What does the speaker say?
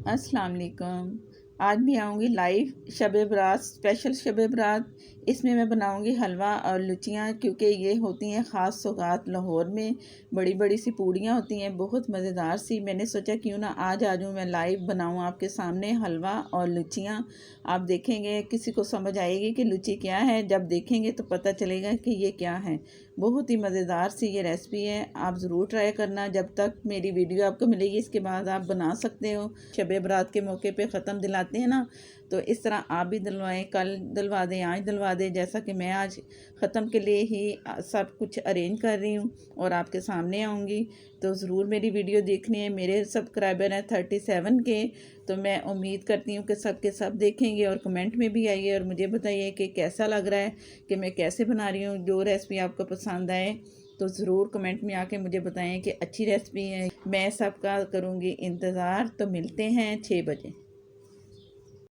अस्सलाम वालेकुम। आज मैं आऊँगी लाइव शब-ए बारात, स्पेशल शब-ए बारात। इसमें मैं बनाऊँगी हलवा और लुचियाँ, क्योंकि ये होती हैं ख़ास सौगात। लाहौर में बड़ी बड़ी सी पूड़ियाँ होती हैं, बहुत मज़ेदार सी। मैंने सोचा क्यों ना आज आ जाऊँ, मैं लाइव बनाऊँ आपके सामने हलवा और लुचियाँ। आप देखेंगे किसी को समझ आएगी कि लुची क्या है, जब देखेंगे तो पता चलेगा कि ये क्या है। बहुत ही मज़ेदार सी ये रेसिपी है, आप ज़रूर ट्राई करना। जब तक मेरी वीडियो आपको मिलेगी, इसके बाद आप बना सकते हो। शब-ए बारात के मौके पे ख़त्म दिलाते हैं ना, तो इस तरह आप भी दिलवाएं, कल दिलवा दें, आज दिलवा दें। जैसा कि मैं आज ख़त्म के लिए ही सब कुछ अरेंज कर रही हूँ और आपके सामने आऊँगी, तो ज़रूर मेरी वीडियो देखनी है। मेरे सब्सक्राइबर हैं 37 के, तो मैं उम्मीद करती हूँ कि सब के सब देखेंगे और कमेंट में भी आइए और मुझे बताइए कि कैसा लग रहा है, कि मैं कैसे बना रही हूँ। जो रेसिपी आपको पसंद आए तो ज़रूर कमेंट में आके मुझे बताएं कि अच्छी रेसिपी है। मैं सबका करूँगी इंतज़ार। तो मिलते हैं 6 बजे।